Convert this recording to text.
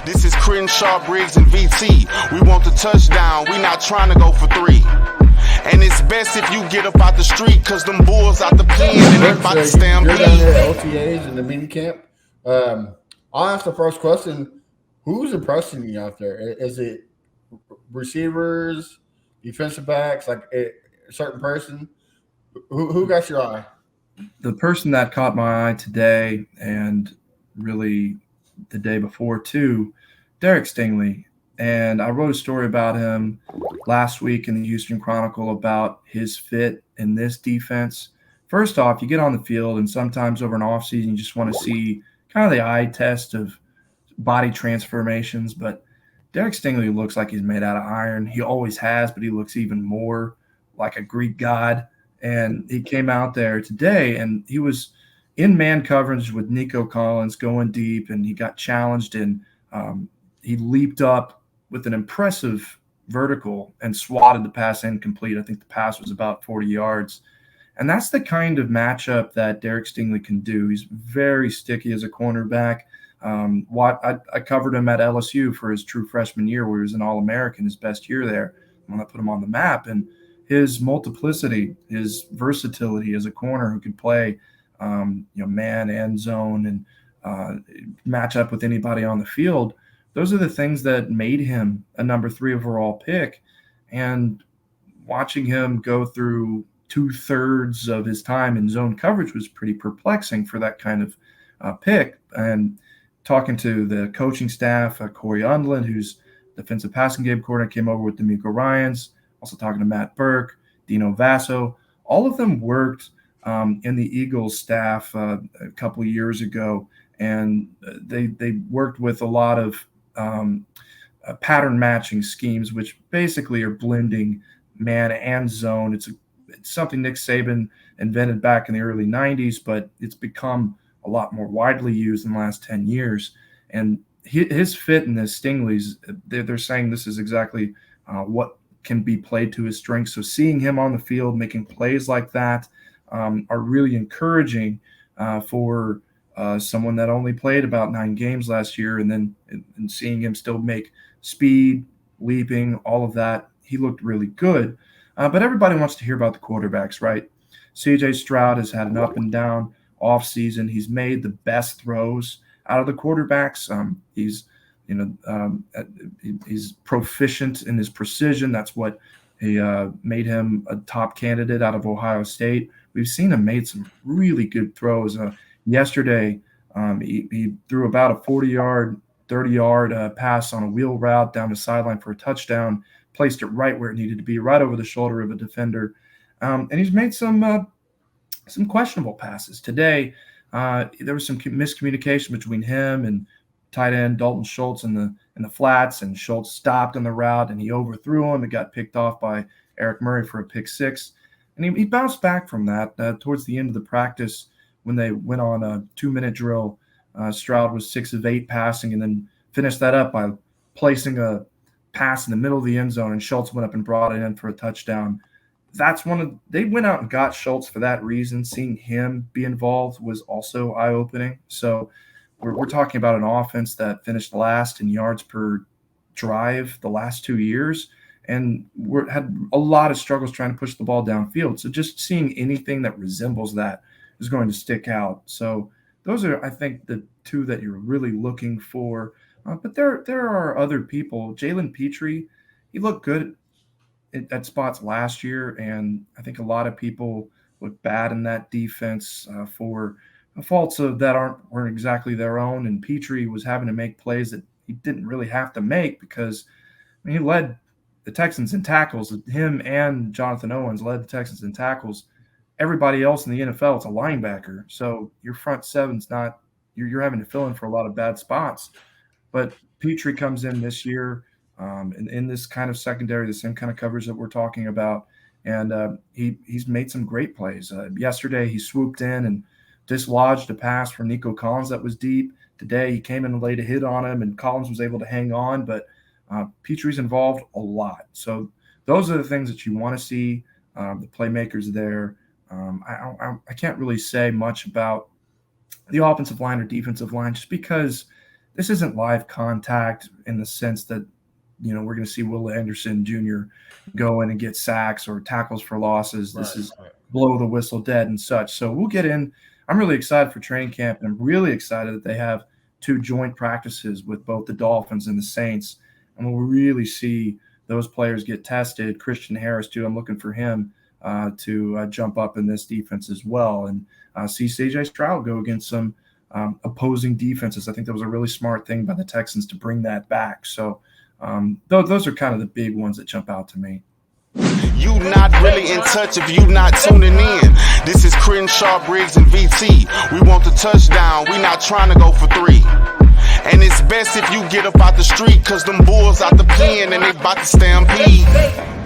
This is Crenshaw, Briggs, and VT. We want the touchdown, we not trying to go for 3. And it's best if you get up out the street, cause them bulls out the pen and they about to stampede. You're down there at OTAs in the mini camp. I'll ask the first question. Who's impressing you out there? Is it receivers, defensive backs, like a certain person? Who got your eye? The person that caught my eye today and really the day before too, Derek Stingley. And I wrote a story about him last week in the Houston Chronicle about his fit in this defense. First off, you get on the field and sometimes over an offseason you just want to see kind of the eye test of body transformations. But Derek Stingley looks like he's made out of iron. He always has, but he looks even more like a Greek god. And he came out there today and he was in man coverage with Nico Collins going deep, and he got challenged and he leaped up with an impressive vertical and swatted the pass incomplete. I think the pass was about 40 yards. And that's the kind of matchup that Derek Stingley can do. He's very sticky as a cornerback. I covered him at LSU for his true freshman year where he was an All-American, his best year there, when I put him on the map. And his multiplicity, his versatility as a corner who could play man and zone and match up with anybody on the field, those are the things that made him a number 3 overall pick. And watching him go through 2/3 of his time in zone coverage was pretty perplexing for that kind of pick. And talking to the coaching staff, Corey Undland, who's defensive passing game coordinator, came over with D'Amico Ryans, also talking to Matt Burke, Dino Vasso. All of them worked in the Eagles staff a couple of years ago, and they worked with a lot of pattern matching schemes, which basically are blending man and zone. It's something Nick Saban invented back in the early 90s, but it's become a lot more widely used in the last 10 years. And his fit in this Stingley's, they're saying this is exactly what can be played to his strengths. So seeing him on the field making plays like that are really encouraging for someone that only played about 9 games last year, and then and seeing him still make speed, leaping, all of that, he looked really good. But everybody wants to hear about the quarterbacks, right? CJ Stroud has had an up and down offseason. He's made the best throws out of the quarterbacks. He's proficient in his precision. That's what made him a top candidate out of Ohio State. We've seen him made some really good throws. Yesterday, he threw about a 40-yard, 30-yard pass on a wheel route down the sideline for a touchdown, placed it right where it needed to be, right over the shoulder of a defender. And he's made some questionable passes. Today, there was some miscommunication between him and tight end Dalton Schultz in the flats, and Schultz stopped on the route and he overthrew him. It got picked off by Eric Murray for a pick 6. And he bounced back from that towards the end of the practice when they went on a 2-minute drill. Stroud was 6 of 8 passing and then finished that up by placing a pass in the middle of the end zone, and Schultz went up and brought it in for a touchdown. They went out and got Schultz for that reason. Seeing him be involved was also eye-opening. So we're talking about an offense that finished last in yards per drive the last 2 years, and had a lot of struggles trying to push the ball downfield. So just seeing anything that resembles that is going to stick out. So those are, I think, the 2 that you're really looking for. But there are other people. Jalen Petrie, he looked good at spots last year, and I think a lot of people look bad in that defense for faults that weren't exactly their own. And Petrie was having to make plays that he didn't really have to make because he led the Texans in tackles. Him and Jonathan Owens led the Texans in tackles. Everybody else in the NFL, it's a linebacker. So your front seven's not – you're having to fill in for a lot of bad spots. But Petrie comes in this year in this kind of secondary, the same kind of coverage that we're talking about, and he's made some great plays. Yesterday he swooped in and dislodged a pass from Nico Collins that was deep. Today he came in and laid a hit on him, and Collins was able to hang on, but Petrie's involved a lot. So those are the things that you want to see, the playmakers there. I can't really say much about the offensive line or defensive line just because this isn't live contact in the sense that, you know, we're going to see Will Anderson Jr. go in and get sacks or tackles for losses. This is blow the whistle dead and such. So we'll get in. I'm really excited for training camp, and I'm really excited that they have 2 joint practices with both the Dolphins and the Saints. And we'll really see those players get tested. Christian Harris, too. I'm looking for him to jump up in this defense as well, and see C.J. Stroud go against some opposing defenses. I think that was a really smart thing by the Texans to bring that back. So those are kind of the big ones that jump out to me. You not really in touch if you not tuning in. This is Crenshaw, Briggs, and VT. We want the touchdown. We not trying to go for 3. And it's best if you get up out the street, cause them bulls out the pen and they about to stampede.